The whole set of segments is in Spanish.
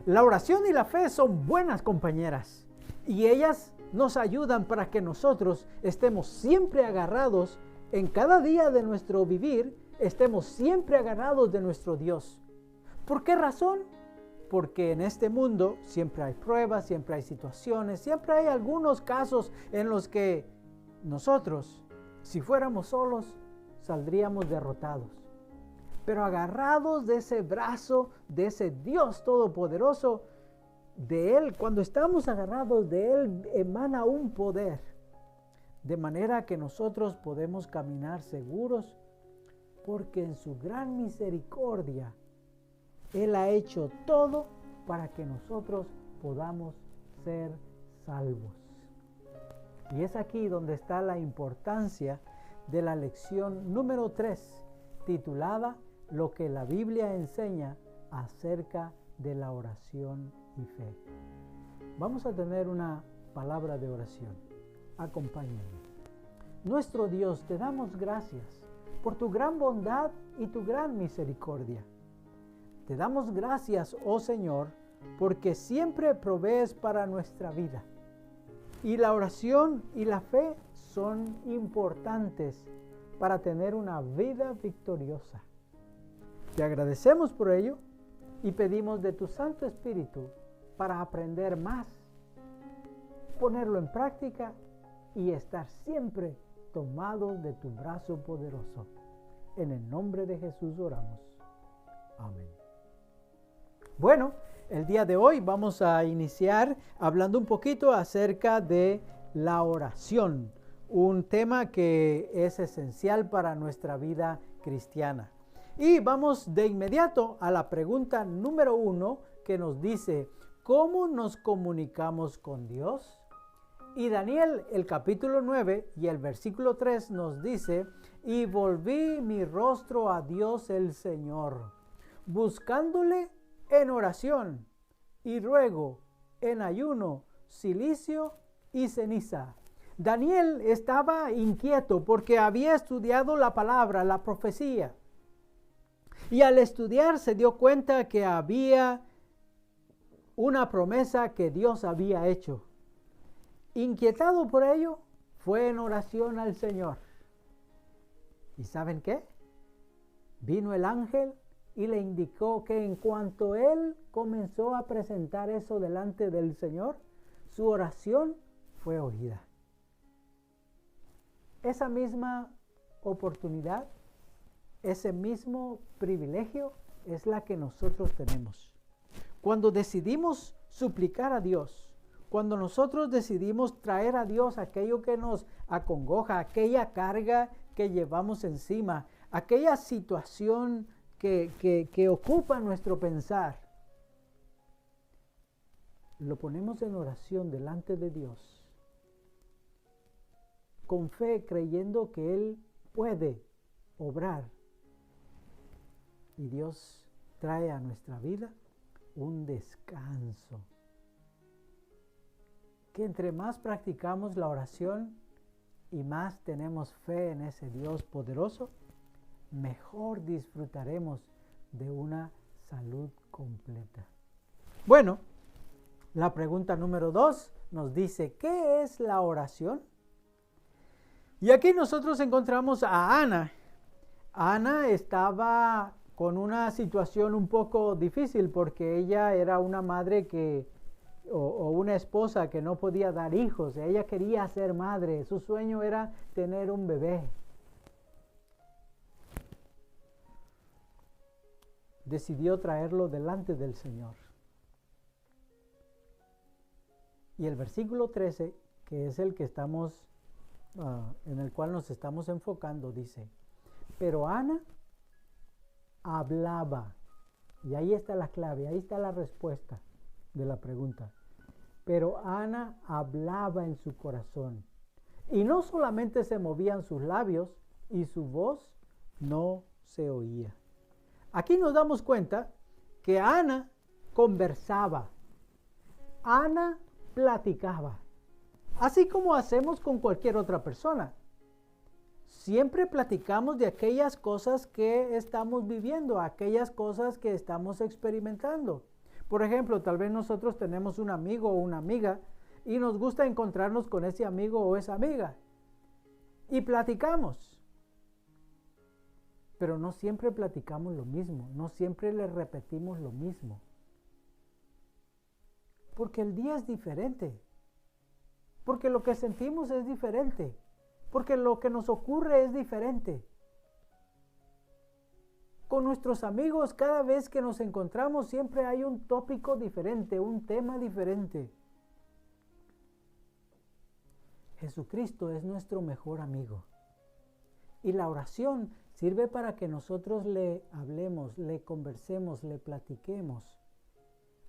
La oración y la fe son buenas compañeras y ellas nos ayudan para que nosotros estemos siempre agarrados en cada día de nuestro vivir, estemos siempre agarrados de nuestro Dios. ¿Por qué razón? Porque en este mundo siempre hay pruebas, siempre hay situaciones, siempre hay algunos casos en los que nosotros, si fuéramos solos, saldríamos derrotados. Pero agarrados de ese brazo, de ese Dios todopoderoso, de Él, cuando estamos agarrados de Él, emana un poder, de manera que nosotros podemos caminar seguros, porque en su gran misericordia, Él ha hecho todo para que nosotros podamos ser salvos. Y es aquí donde está la importancia de la lección número 3, titulada Lo que la Biblia enseña acerca de la oración y fe. Vamos a tener una palabra de oración. Acompáñenme. Nuestro Dios, te damos gracias por tu gran bondad y tu gran misericordia. Te damos gracias, oh Señor, porque siempre provees para nuestra vida. Y la oración y la fe son importantes para tener una vida victoriosa. Te agradecemos por ello y pedimos de tu Santo Espíritu para aprender más, ponerlo en práctica y estar siempre tomados de tu brazo poderoso. En el nombre de Jesús oramos. Amén. Bueno, el día de hoy vamos a iniciar hablando un poquito acerca de la oración, un tema que es esencial para nuestra vida cristiana. Y vamos de inmediato a la pregunta número 1 que nos dice, ¿cómo nos comunicamos con Dios? Y Daniel, el capítulo 9 y el versículo 3 nos dice, y volví mi rostro a Dios el Señor, buscándole en oración y ruego, en ayuno, cilicio y ceniza. Daniel estaba inquieto porque había estudiado la palabra, la profecía. Y al estudiar se dio cuenta que había una promesa que Dios había hecho. Inquietado por ello, fue en oración al Señor. ¿Y saben qué? Vino el ángel y le indicó que en cuanto él comenzó a presentar eso delante del Señor, su oración fue oída. Esa misma oportunidad, ese mismo privilegio es la que nosotros tenemos. Cuando decidimos suplicar a Dios, cuando nosotros decidimos traer a Dios aquello que nos acongoja, aquella carga que llevamos encima, aquella situación que ocupa nuestro pensar, lo ponemos en oración delante de Dios, con fe, creyendo que Él puede obrar. Y Dios trae a nuestra vida un descanso. Que entre más practicamos la oración y más tenemos fe en ese Dios poderoso, mejor disfrutaremos de una salud completa. Bueno, la pregunta número 2 nos dice, ¿qué es la oración? Y aquí nosotros encontramos a Ana. Ana estaba con una situación un poco difícil porque ella era una madre o una esposa que no podía dar hijos. Ella quería ser madre. Su sueño era tener un bebé. Decidió traerlo delante del Señor. Y el versículo 13, que es el que estamos, en el cual nos estamos enfocando, dice, pero Ana hablaba. Y ahí está la clave, ahí está la respuesta de la pregunta. Pero Ana hablaba en su corazón. Y no solamente se movían sus labios y su voz no se oía. Aquí nos damos cuenta que Ana conversaba. Ana platicaba. Así como hacemos con cualquier otra persona. Siempre platicamos de aquellas cosas que estamos viviendo, aquellas cosas que estamos experimentando. Por ejemplo, tal vez nosotros tenemos un amigo o una amiga y nos gusta encontrarnos con ese amigo o esa amiga y platicamos. Pero no siempre platicamos lo mismo, no siempre le repetimos lo mismo. Porque el día es diferente, porque lo que sentimos es diferente, porque lo que nos ocurre es diferente. Con nuestros amigos, cada vez que nos encontramos, siempre hay un tópico diferente, un tema diferente. Jesucristo es nuestro mejor amigo. Y la oración sirve para que nosotros le hablemos, le conversemos, le platiquemos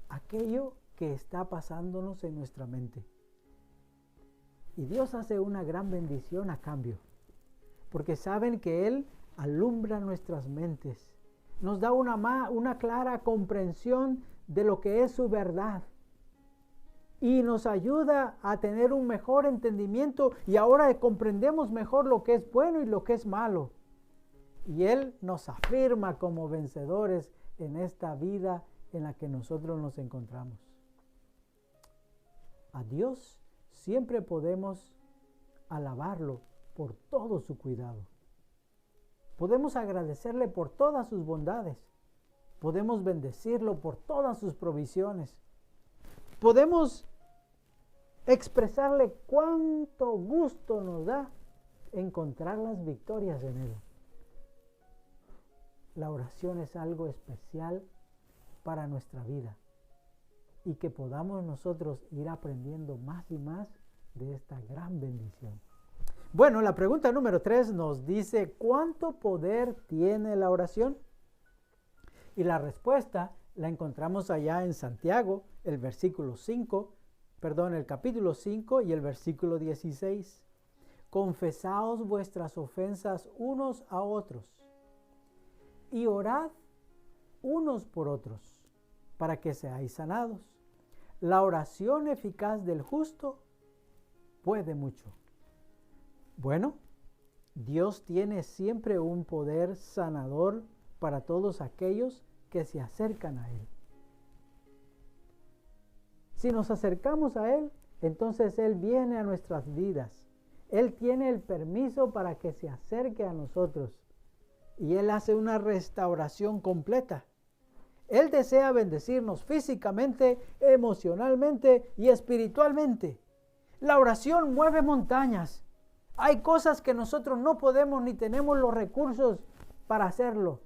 aquello que está pasándonos en nuestra mente. Y Dios hace una gran bendición a cambio, porque saben que Él alumbra nuestras mentes, nos da una clara comprensión de lo que es su verdad y nos ayuda a tener un mejor entendimiento y ahora comprendemos mejor lo que es bueno y lo que es malo. Y Él nos afirma como vencedores en esta vida en la que nosotros nos encontramos. A Dios siempre podemos alabarlo por todo su cuidado. Podemos agradecerle por todas sus bondades. Podemos bendecirlo por todas sus provisiones. Podemos expresarle cuánto gusto nos da encontrar las victorias en Él. La oración es algo especial para nuestra vida y que podamos nosotros ir aprendiendo más y más de esta gran bendición. Bueno, la pregunta número 3 nos dice, ¿cuánto poder tiene la oración? Y la respuesta la encontramos allá en Santiago, el capítulo 5 y el versículo 16. Confesaos vuestras ofensas unos a otros y orad unos por otros para que seáis sanados. La oración eficaz del justo puede mucho. Bueno, Dios tiene siempre un poder sanador para todos aquellos que se acercan a Él. Si nos acercamos a Él, entonces Él viene a nuestras vidas. Él tiene el permiso para que se acerque a nosotros y Él hace una restauración completa. Él desea bendecirnos físicamente, emocionalmente y espiritualmente. La oración mueve montañas. Hay cosas que nosotros no podemos ni tenemos los recursos para hacerlo.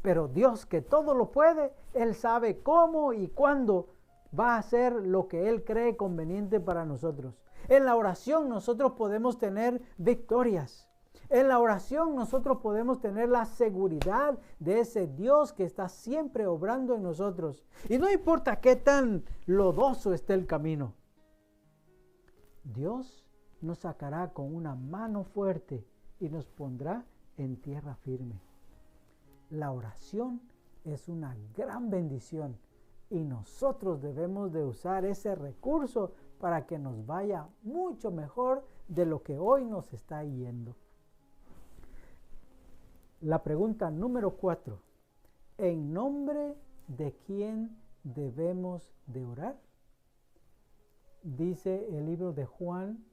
Pero Dios, que todo lo puede, Él sabe cómo y cuándo va a hacer lo que Él cree conveniente para nosotros. En la oración nosotros podemos tener victorias. En la oración nosotros podemos tener la seguridad de ese Dios que está siempre obrando en nosotros. Y no importa qué tan lodoso esté el camino. Dios nos sacará con una mano fuerte y nos pondrá en tierra firme. La oración es una gran bendición y nosotros debemos de usar ese recurso para que nos vaya mucho mejor de lo que hoy nos está yendo. La pregunta número 4. ¿En nombre de quién debemos de orar? Dice el libro de Juan,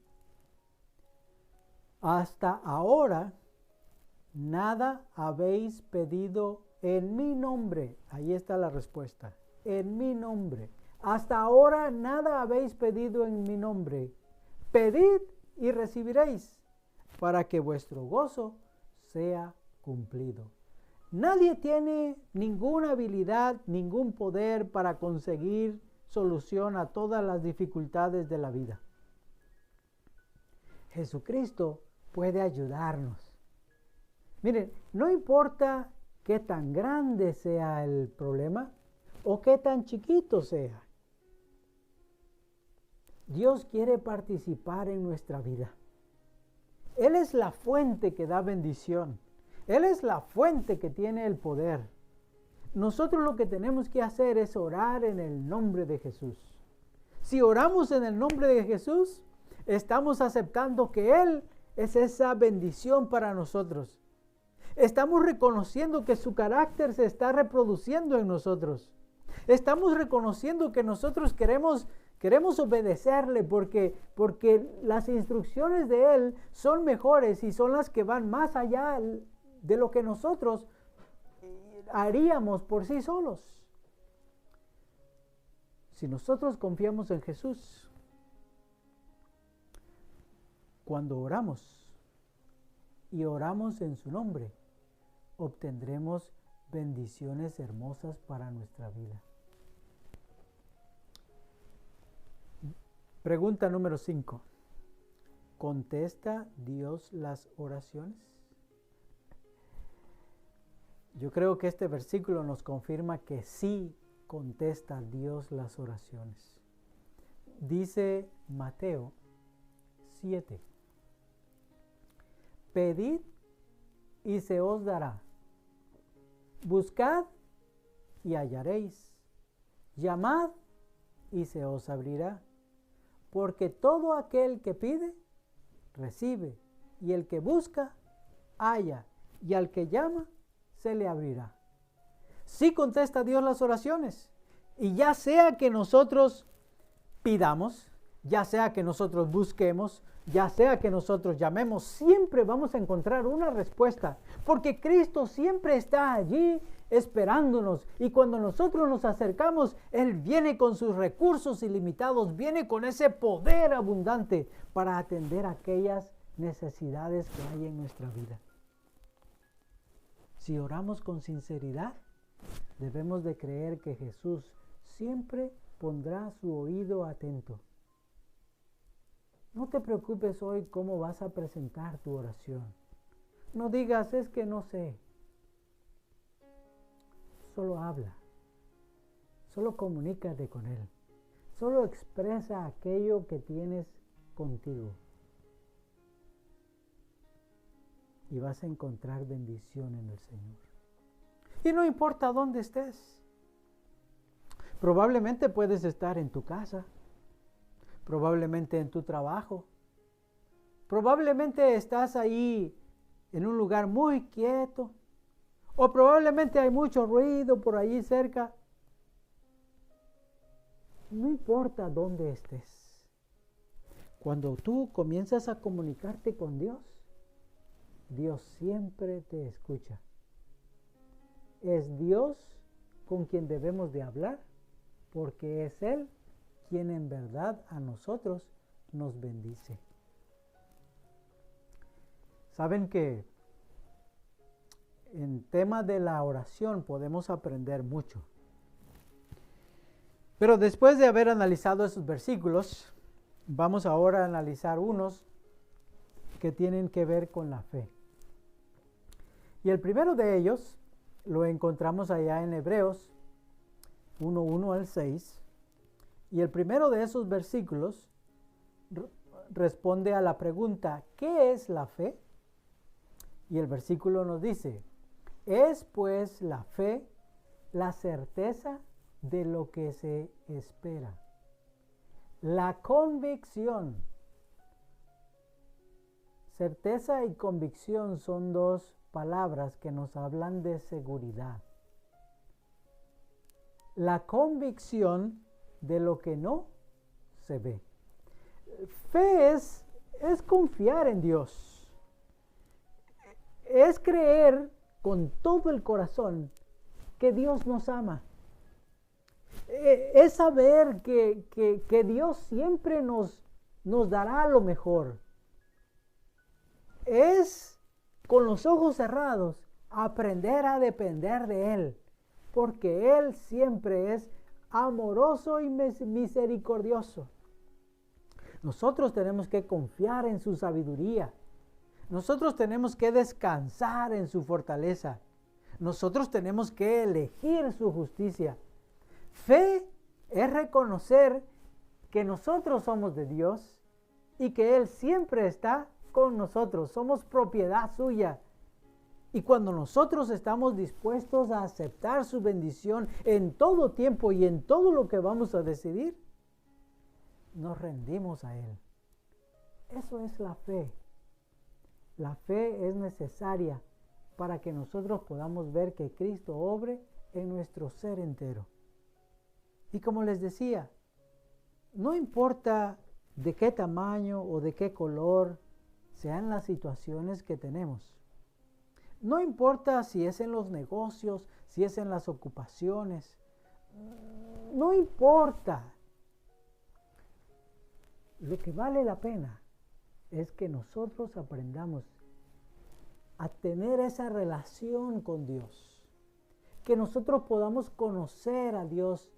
hasta ahora nada habéis pedido en mi nombre. Ahí está la respuesta. En mi nombre. Hasta ahora nada habéis pedido en mi nombre. Pedid y recibiréis, para que vuestro gozo sea cumplido. Nadie tiene ninguna habilidad, ningún poder para conseguir solución a todas las dificultades de la vida. Jesucristo puede ayudarnos. Miren, no importa qué tan grande sea el problema o qué tan chiquito sea. Dios quiere participar en nuestra vida. Él es la fuente que da bendición. Él es la fuente que tiene el poder. Nosotros lo que tenemos que hacer es orar en el nombre de Jesús. Si oramos en el nombre de Jesús, estamos aceptando que Él es esa bendición para nosotros. Estamos reconociendo que su carácter se está reproduciendo en nosotros. Estamos reconociendo que nosotros queremos obedecerle porque las instrucciones de Él son mejores y son las que van más allá de lo que nosotros haríamos por sí solos. Si nosotros confiamos en Jesús, cuando oramos y oramos en su nombre, obtendremos bendiciones hermosas para nuestra vida. Pregunta número 5. ¿Contesta Dios las oraciones? Yo creo que este versículo nos confirma que sí contesta Dios las oraciones. Dice Mateo 7. Pedid y se os dará. Buscad y hallaréis. Llamad y se os abrirá. Porque todo aquel que pide, recibe. Y el que busca, halla. Y al que llama, se le abrirá. Sí contesta Dios las oraciones. Y ya sea que nosotros pidamos, ya sea que nosotros busquemos, ya sea que nosotros llamemos, siempre vamos a encontrar una respuesta, porque Cristo siempre está allí esperándonos, y cuando nosotros nos acercamos, Él viene con sus recursos ilimitados, viene con ese poder abundante para atender aquellas necesidades que hay en nuestra vida. Si oramos con sinceridad, debemos de creer que Jesús siempre pondrá su oído atento. No te preocupes hoy cómo vas a presentar tu oración. No digas, es que no sé. Solo habla. Solo comunícate con Él. Solo expresa aquello que tienes contigo. Y vas a encontrar bendición en el Señor. Y no importa dónde estés. Probablemente puedes estar en tu casa. Probablemente en tu trabajo. Probablemente estás ahí en un lugar muy quieto. O probablemente hay mucho ruido por ahí cerca. No importa dónde estés. Cuando tú comienzas a comunicarte con Dios, Dios siempre te escucha. Es Dios con quien debemos de hablar, porque es Él quien en verdad a nosotros nos bendice. Saben que en tema de la oración podemos aprender mucho. Pero después de haber analizado esos versículos, vamos ahora a analizar unos que tienen que ver con la fe. Y el primero de ellos lo encontramos allá en Hebreos 1:1 al 6. Y el primero de esos versículos responde a la pregunta, ¿qué es la fe? Y el versículo nos dice, es pues la fe la certeza de lo que se espera, la convicción. Certeza y convicción son dos palabras que nos hablan de seguridad. La convicción de lo que no se ve. Fe es confiar en Dios. Es creer con todo el corazón que Dios nos ama. Es saber que Dios siempre nos dará lo mejor. Es con los ojos cerrados aprender a depender de Él, porque Él siempre es amoroso y misericordioso. Nosotros tenemos que confiar en su sabiduría. Nosotros tenemos que descansar en su fortaleza. Nosotros tenemos que elegir su justicia. Fe es reconocer que nosotros somos de Dios y que Él siempre está con nosotros. Somos propiedad suya. Y cuando nosotros estamos dispuestos a aceptar su bendición en todo tiempo y en todo lo que vamos a decidir, nos rendimos a Él. Eso es la fe. La fe es necesaria para que nosotros podamos ver que Cristo obre en nuestro ser entero. Y como les decía, no importa de qué tamaño o de qué color sean las situaciones que tenemos. No importa si es en los negocios, si es en las ocupaciones. No importa. Lo que vale la pena es que nosotros aprendamos a tener esa relación con Dios. Que nosotros podamos conocer a Dios.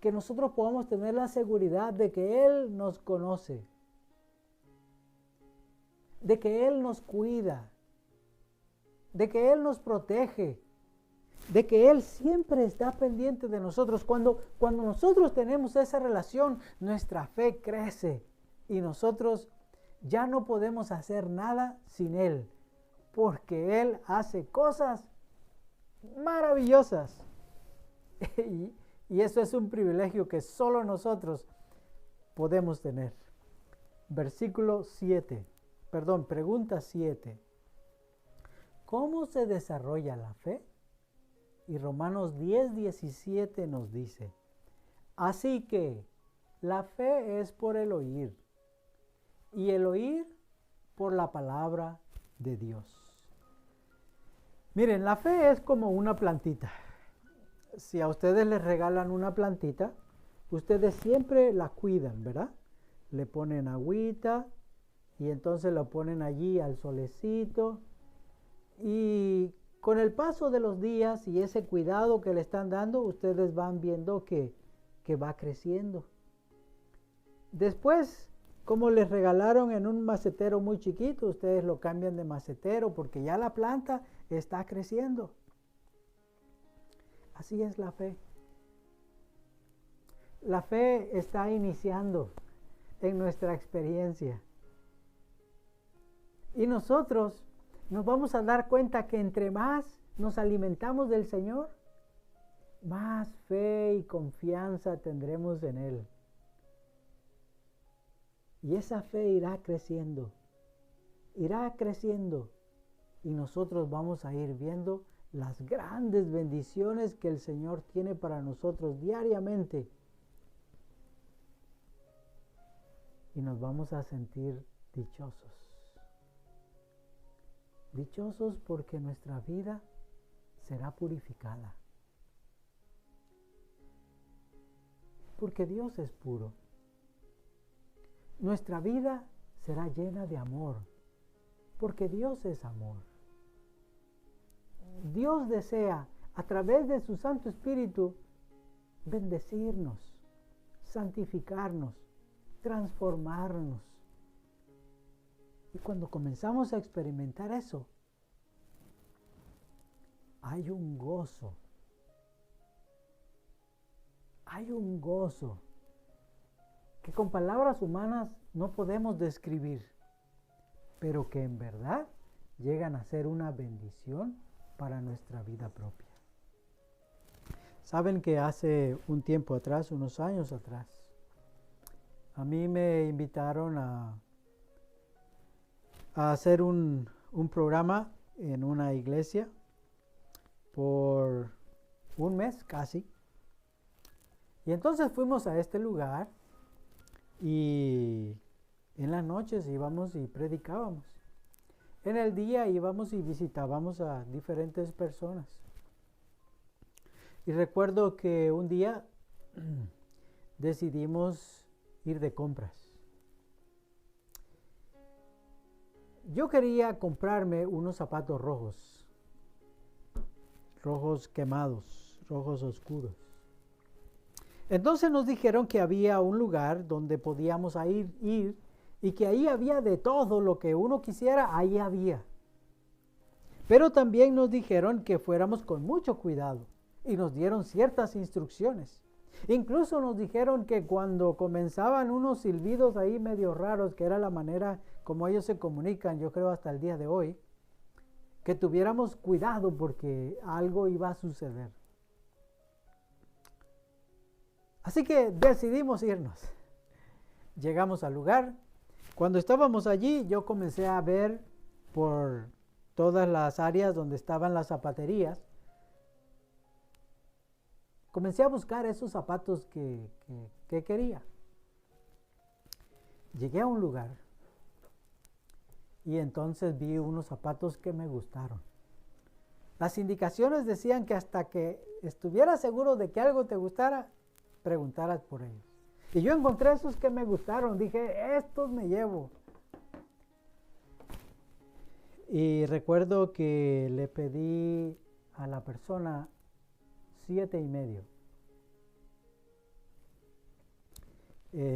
Que nosotros podamos tener la seguridad de que Él nos conoce. De que Él nos cuida. De que Él nos protege. De que Él siempre está pendiente de nosotros. Cuando nosotros tenemos esa relación, nuestra fe crece. Y nosotros ya no podemos hacer nada sin Él. Porque Él hace cosas maravillosas. Y eso es un privilegio que solo nosotros podemos tener. Pregunta 7. ¿Cómo se desarrolla la fe? Y Romanos 10:17 nos dice, así que la fe es por el oír, y el oír por la palabra de Dios. Miren, la fe es como una plantita. Si a ustedes les regalan una plantita, ustedes siempre la cuidan, ¿verdad? Le ponen agüita y entonces lo ponen allí al solecito. Y con el paso de los días y ese cuidado que le están dando, ustedes van viendo que va creciendo. Después, como les regalaron en un macetero muy chiquito, ustedes lo cambian de macetero porque ya la planta está creciendo. Así es la fe. La fe está iniciando en nuestra experiencia. Y nosotros nos vamos a dar cuenta que entre más nos alimentamos del Señor, más fe y confianza tendremos en Él. Y esa fe irá creciendo y nosotros vamos a ir viendo las grandes bendiciones que el Señor tiene para nosotros diariamente. Y nos vamos a sentir dichosos. Dichosos porque nuestra vida será purificada. Porque Dios es puro. Nuestra vida será llena de amor. Porque Dios es amor. Dios desea, a través de su Santo Espíritu, bendecirnos, santificarnos, transformarnos. Y cuando comenzamos a experimentar eso, hay un gozo. Hay un gozo que con palabras humanas no podemos describir, pero que en verdad llegan a ser una bendición para nuestra vida propia. Saben que hace un tiempo atrás, unos años atrás, a mí me invitaron a hacer un programa en una iglesia por un mes casi. Y entonces fuimos a este lugar y en las noches íbamos y predicábamos. En el día íbamos y visitábamos a diferentes personas. Y recuerdo que un día decidimos ir de compras. Yo quería comprarme unos zapatos rojos quemados, rojos oscuros. Entonces nos dijeron que había un lugar donde podíamos ir y que ahí había de todo lo que uno quisiera, ahí había. Pero también nos dijeron que fuéramos con mucho cuidado y nos dieron ciertas instrucciones. Incluso nos dijeron que cuando comenzaban unos silbidos ahí medio raros, que era la manera como ellos se comunican, yo creo hasta el día de hoy, que tuviéramos cuidado porque algo iba a suceder. Así que decidimos irnos. Llegamos al lugar. Cuando estábamos allí, yo comencé a ver por todas las áreas donde estaban las zapaterías comencé a buscar esos zapatos que quería. Llegué a un lugar y entonces vi unos zapatos que me gustaron. Las indicaciones decían que hasta que estuvieras seguro de que algo te gustara, preguntaras por ellos. Y yo encontré esos que me gustaron. Dije, estos me llevo. Y recuerdo que le pedí a la persona 7.5.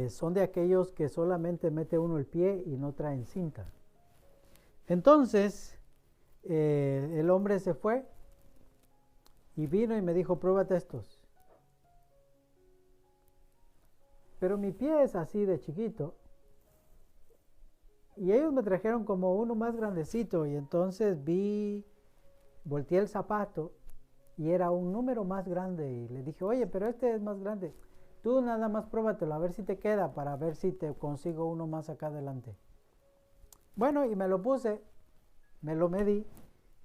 Son de aquellos que solamente mete uno el pie y no traen cinta. Entonces, el hombre se fue y vino y me dijo, pruébate estos. Pero mi pie es así de chiquito. Y ellos me trajeron como uno más grandecito. Y entonces volteé el zapato y era un número más grande. Y le dije, oye, pero este es más grande. Tú nada más pruébatelo a ver si te queda para ver si te consigo uno más acá adelante. Bueno, y me lo puse, me lo medí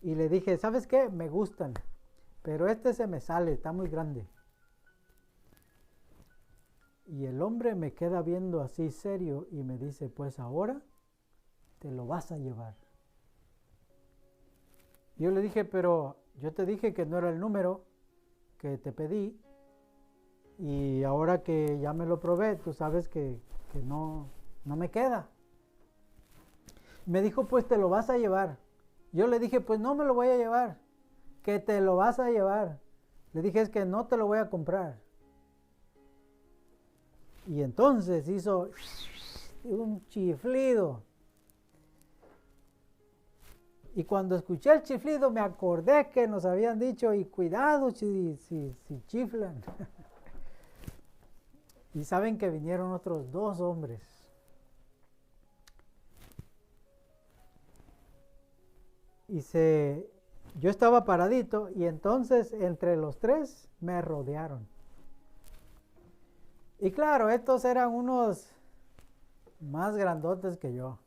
y le dije, ¿sabes qué? Me gustan, pero este se me sale, está muy grande. Y el hombre me queda viendo así serio y me dice, pues ahora te lo vas a llevar. Yo le dije, pero yo te dije que no era el número que te pedí y ahora que ya me lo probé, tú sabes que no me queda. Me dijo, pues te lo vas a llevar. Yo le dije, pues no me lo voy a llevar, que te lo vas a llevar. Le dije, es que no te lo voy a comprar. Y entonces hizo un chiflido. Y cuando escuché el chiflido me acordé que nos habían dicho, y cuidado si chiflan. Y saben que vinieron otros 2 hombres. Yo estaba paradito y entonces entre los 3 me rodearon. Y claro, estos eran unos más grandotes que yo.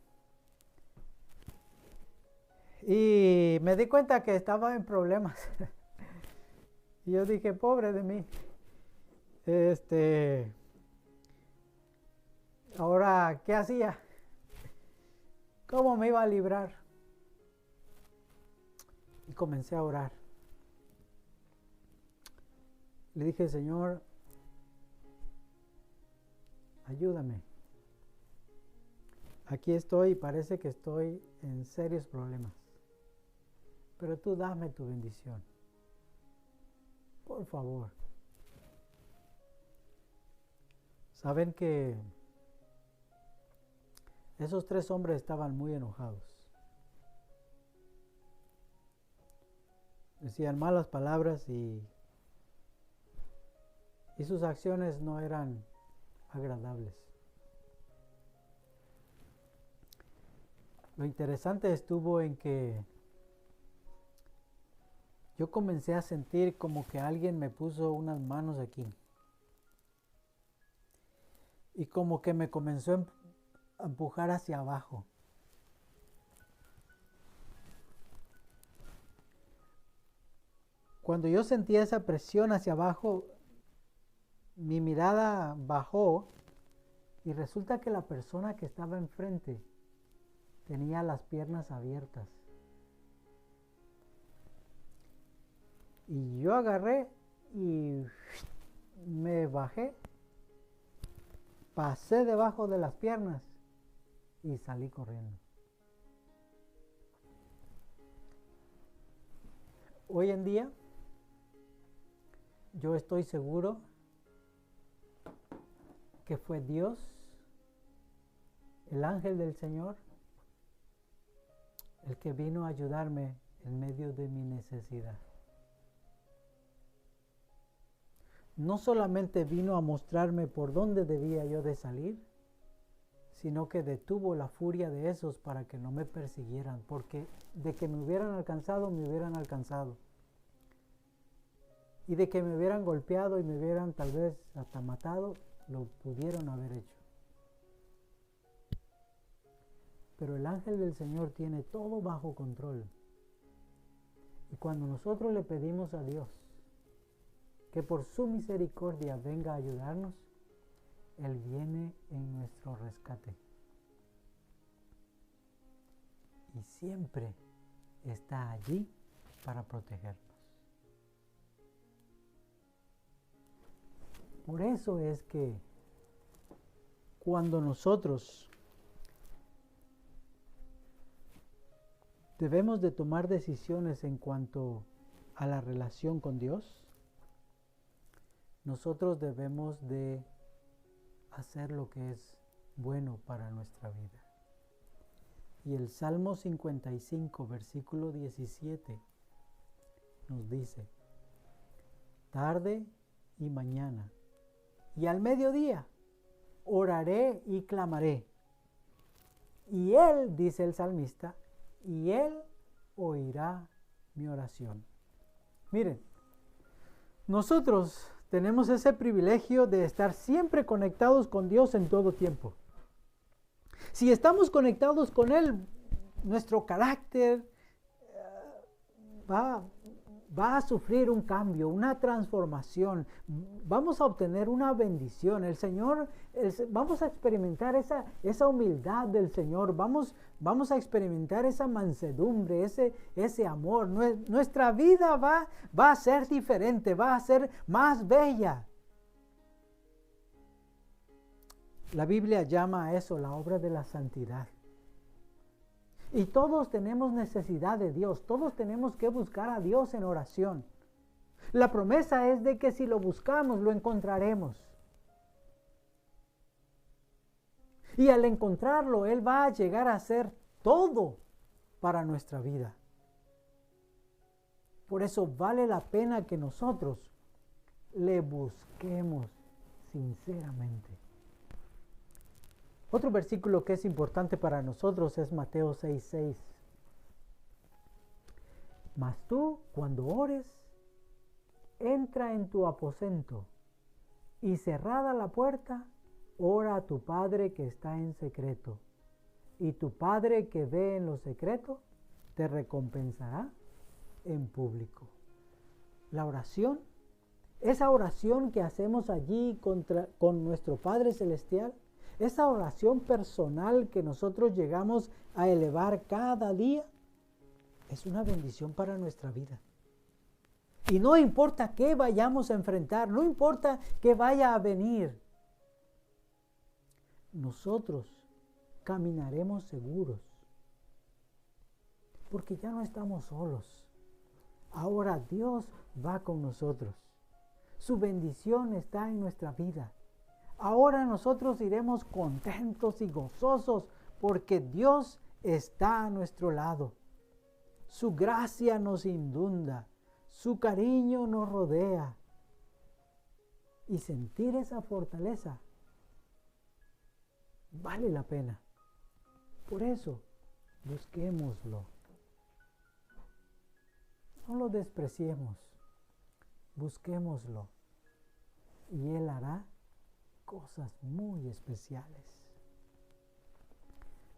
Y me di cuenta que estaba en problemas. Y yo dije, pobre de mí. Ahora, ¿qué hacía? ¿Cómo me iba a librar? Y comencé a orar. Le dije, Señor, ayúdame. Aquí estoy y parece que estoy en serios problemas. Pero tú dame tu bendición. Por favor. Saben que esos 3 hombres estaban muy enojados. Decían malas palabras y sus acciones no eran agradables. Lo interesante estuvo en que yo comencé a sentir como que alguien me puso unas manos aquí. Y como que me comenzó a empujar hacia abajo. Cuando yo sentía esa presión hacia abajo, mi mirada bajó y resulta que la persona que estaba enfrente tenía las piernas abiertas. Y yo agarré y me bajé, pasé debajo de las piernas y salí corriendo. Hoy en día, yo estoy seguro que fue Dios, el ángel del Señor, el que vino a ayudarme en medio de mi necesidad. No solamente vino a mostrarme por dónde debía yo de salir, sino que detuvo la furia de esos para que no me persiguieran, porque de que me hubieran alcanzado, me hubieran alcanzado. Y de que me hubieran golpeado y me hubieran tal vez hasta matado, lo pudieron haber hecho. Pero el ángel del Señor tiene todo bajo control. Y cuando nosotros le pedimos a Dios que por su misericordia venga a ayudarnos, Él viene en nuestro rescate. Y siempre está allí para protegernos. Por eso es que cuando nosotros debemos de tomar decisiones en cuanto a la relación con Dios, nosotros debemos de hacer lo que es bueno para nuestra vida. Y el Salmo 55, versículo 17, nos dice: tarde y mañana, y al mediodía, oraré y clamaré. Y Él, dice el salmista, y Él oirá mi oración. Miren, nosotros tenemos ese privilegio de estar siempre conectados con Dios en todo tiempo. Si estamos conectados con Él, nuestro carácter va a sufrir un cambio, una transformación. Vamos a obtener una bendición. El Señor, vamos a experimentar esa humildad del Señor. Vamos a experimentar esa mansedumbre, ese amor. Nuestra vida va a ser diferente, va a ser más bella. La Biblia llama a eso la obra de la santidad. Y todos tenemos necesidad de Dios, todos tenemos que buscar a Dios en oración. La promesa es de que si lo buscamos, lo encontraremos. Y al encontrarlo, Él va a llegar a ser todo para nuestra vida. Por eso vale la pena que nosotros le busquemos sinceramente. Otro versículo que es importante para nosotros es Mateo 6:6. Mas tú, cuando ores, entra en tu aposento y cerrada la puerta, ora a tu Padre que está en secreto. Y tu Padre que ve en lo secreto, te recompensará en público. La oración, esa oración que hacemos allí con nuestro Padre Celestial, esa oración personal que nosotros llegamos a elevar cada día, es una bendición para nuestra vida. Y no importa qué vayamos a enfrentar, no importa qué vaya a venir, nosotros caminaremos seguros, porque ya no estamos solos. Ahora Dios va con nosotros. Su bendición está en nuestra vida. Ahora nosotros iremos contentos y gozosos porque Dios está a nuestro lado. Su gracia nos inunda, su cariño nos rodea. Y sentir esa fortaleza vale la pena. Por eso, busquémoslo. No lo despreciemos. Busquémoslo. Y Él hará cosas muy especiales.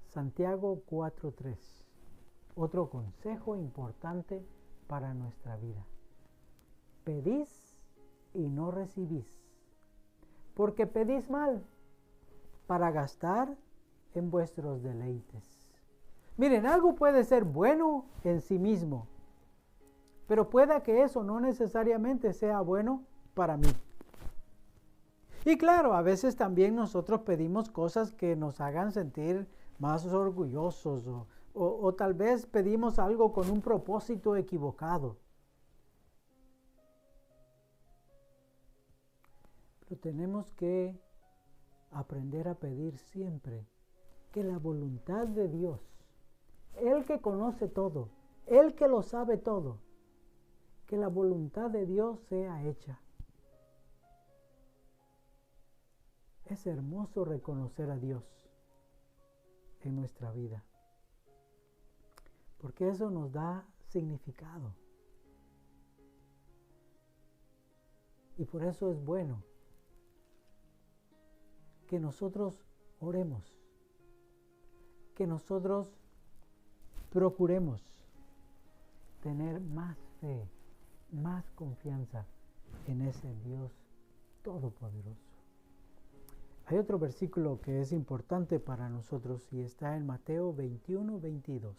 Santiago 4:3. Otro consejo importante para nuestra vida. Pedís y no recibís, porque pedís mal, para gastar en vuestros deleites. Miren, algo puede ser bueno en sí mismo, pero pueda que eso no necesariamente sea bueno para mí. Y claro, a veces también nosotros pedimos cosas que nos hagan sentir más orgullosos o tal vez pedimos algo con un propósito equivocado. Pero tenemos que aprender a pedir siempre que la voluntad de Dios, Él que conoce todo, Él que lo sabe todo, que la voluntad de Dios sea hecha. Es hermoso reconocer a Dios en nuestra vida, porque eso nos da significado. Y por eso es bueno que nosotros oremos, que nosotros procuremos tener más fe, más confianza en ese Dios todopoderoso. Hay otro versículo que es importante para nosotros y está en Mateo 21:22.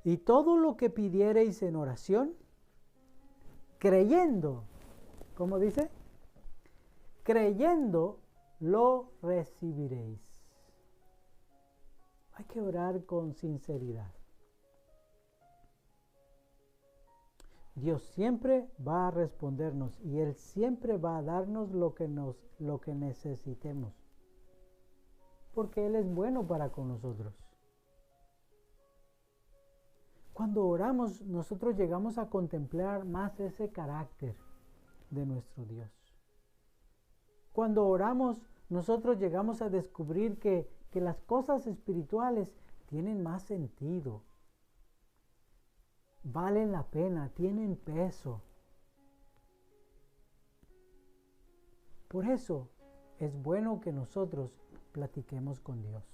Y todo lo que pidiereis en oración, creyendo, ¿cómo dice? Creyendo, lo recibiréis. Hay que orar con sinceridad. Dios siempre va a respondernos y Él siempre va a darnos lo que necesitemos. Porque Él es bueno para con nosotros. Cuando oramos, nosotros llegamos a contemplar más ese carácter de nuestro Dios. Cuando oramos, nosotros llegamos a descubrir que las cosas espirituales tienen más sentido. Valen la pena, tienen peso. Por eso es bueno que nosotros platiquemos con Dios.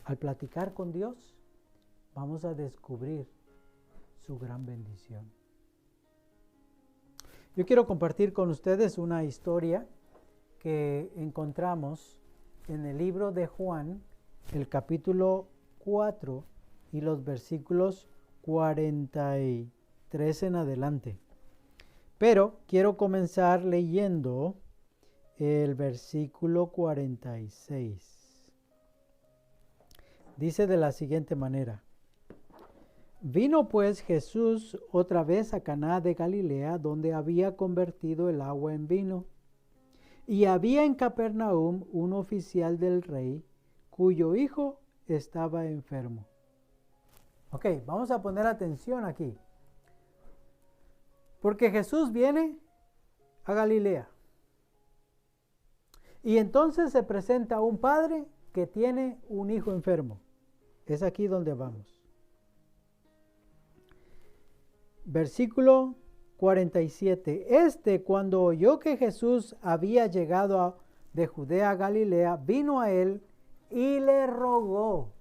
Al platicar con Dios, vamos a descubrir su gran bendición. Yo quiero compartir con ustedes una historia que encontramos en el libro de Juan, el capítulo 4 y los versículos 43 en adelante. Pero quiero comenzar leyendo el versículo 46. Dice de la siguiente manera: Vino pues Jesús otra vez a Caná de Galilea, donde había convertido el agua en vino. Y había en Capernaum un oficial del rey, cuyo hijo estaba enfermo. Ok, vamos a poner atención aquí. Porque Jesús viene a Galilea. Y entonces se presenta un padre que tiene un hijo enfermo. Es aquí donde vamos. Versículo 47. Cuando oyó que Jesús había llegado de Judea a Galilea, vino a él y le rogó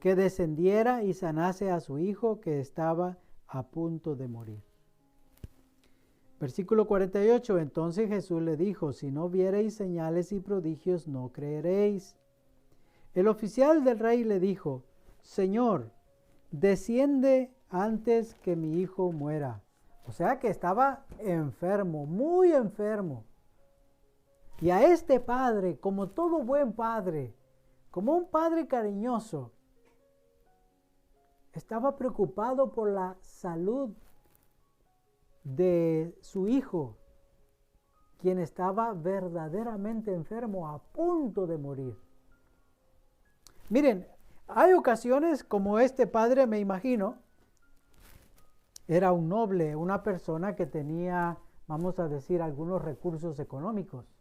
que descendiera y sanase a su hijo que estaba a punto de morir. Versículo 48. Entonces Jesús le dijo: si no viereis señales y prodigios, no creeréis. El oficial del rey le dijo: Señor, desciende antes que mi hijo muera. O sea que estaba enfermo, muy enfermo. Y a este padre, como todo buen padre, como un padre cariñoso, estaba preocupado por la salud de su hijo, quien estaba verdaderamente enfermo, a punto de morir. Miren, hay ocasiones como este padre, me imagino, era un noble, una persona que tenía, vamos a decir, algunos recursos económicos.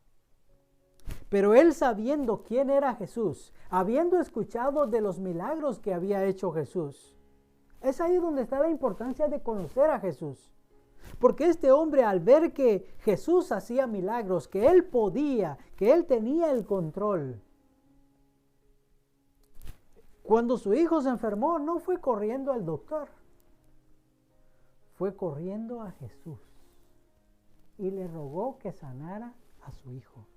Pero él, sabiendo quién era Jesús, habiendo escuchado de los milagros que había hecho Jesús, es ahí donde está la importancia de conocer a Jesús. Porque este hombre, al ver que Jesús hacía milagros, que él podía, que él tenía el control, cuando su hijo se enfermó, no fue corriendo al doctor, fue corriendo a Jesús y le rogó que sanara a su hijo.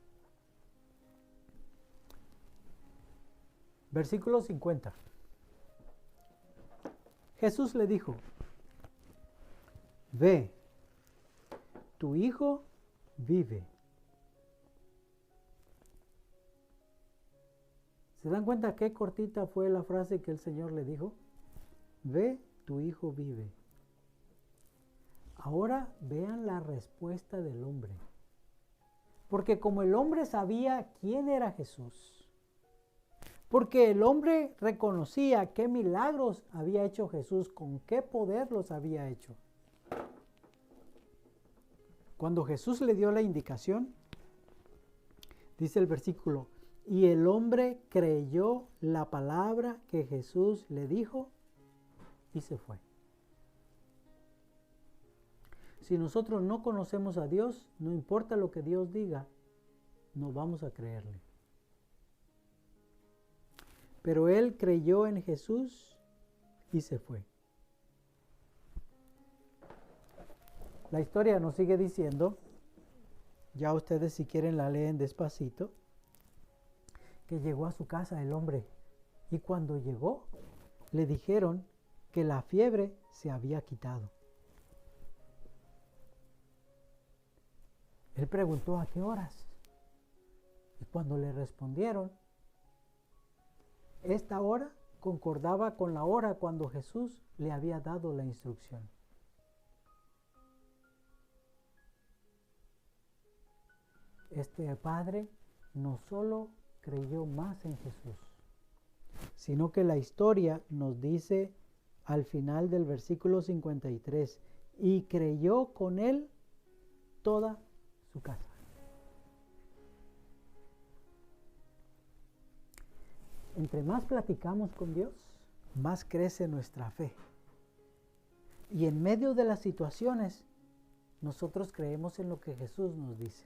Versículo 50. Jesús le dijo: ve, tu hijo vive. ¿Se dan cuenta qué cortita fue la frase que el Señor le dijo? Ve, tu hijo vive. Ahora vean la respuesta del hombre. Porque como el hombre sabía quién era Jesús, porque el hombre reconocía qué milagros había hecho Jesús, con qué poder los había hecho. Cuando Jesús le dio la indicación, dice el versículo: y el hombre creyó la palabra que Jesús le dijo y se fue. Si nosotros no conocemos a Dios, no importa lo que Dios diga, no vamos a creerle. Pero él creyó en Jesús y se fue. La historia nos sigue diciendo, ya ustedes si quieren la leen despacito, que llegó a su casa el hombre y cuando llegó le dijeron que la fiebre se había quitado. Él preguntó a qué horas y cuando le respondieron, esta hora concordaba con la hora cuando Jesús le había dado la instrucción. Este padre no solo creyó más en Jesús, sino que la historia nos dice al final del versículo 53, y creyó con él toda su casa. Entre más platicamos con Dios, más crece nuestra fe. Y en medio de las situaciones, nosotros creemos en lo que Jesús nos dice.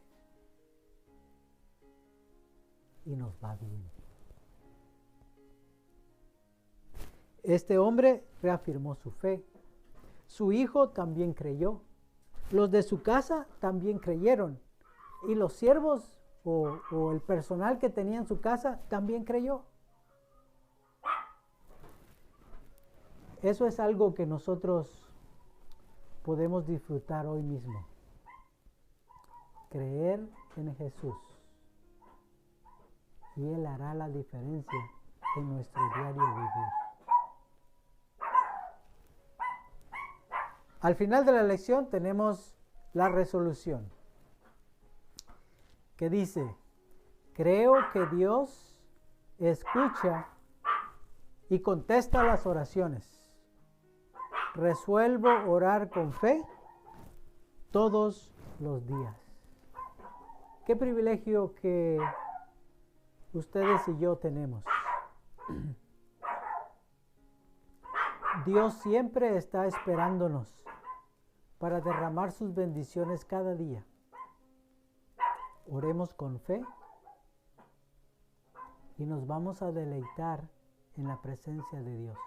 Y nos va bien. Este hombre reafirmó su fe. Su hijo también creyó. Los de su casa también creyeron. Y los siervos o el personal que tenía en su casa también creyó. Eso es algo que nosotros podemos disfrutar hoy mismo. Creer en Jesús. Y Él hará la diferencia en nuestro diario vivir. Al final de la lección tenemos la resolución, que dice, creo que Dios escucha y contesta las oraciones. Resuelvo orar con fe todos los días. Qué privilegio que ustedes y yo tenemos. Dios siempre está esperándonos para derramar sus bendiciones cada día. Oremos con fe y nos vamos a deleitar en la presencia de Dios.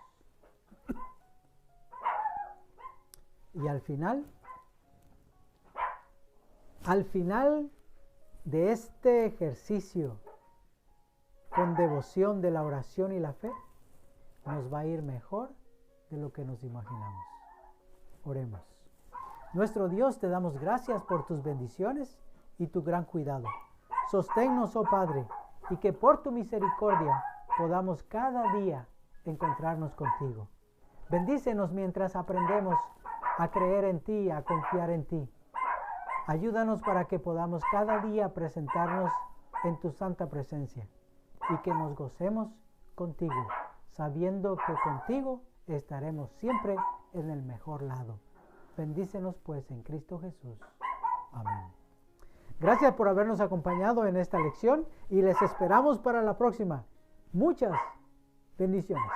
Y al final de este ejercicio con devoción de la oración y la fe, nos va a ir mejor de lo que nos imaginamos. Oremos. Nuestro Dios, te damos gracias por tus bendiciones y tu gran cuidado. Sosténnos, oh Padre, y que por tu misericordia podamos cada día encontrarnos contigo. Bendícenos mientras aprendemos a creer en ti, a confiar en ti. Ayúdanos para que podamos cada día presentarnos en tu santa presencia y que nos gocemos contigo, sabiendo que contigo estaremos siempre en el mejor lado. Bendícenos pues en Cristo Jesús. Amén. Gracias por habernos acompañado en esta lección y les esperamos para la próxima. Muchas bendiciones.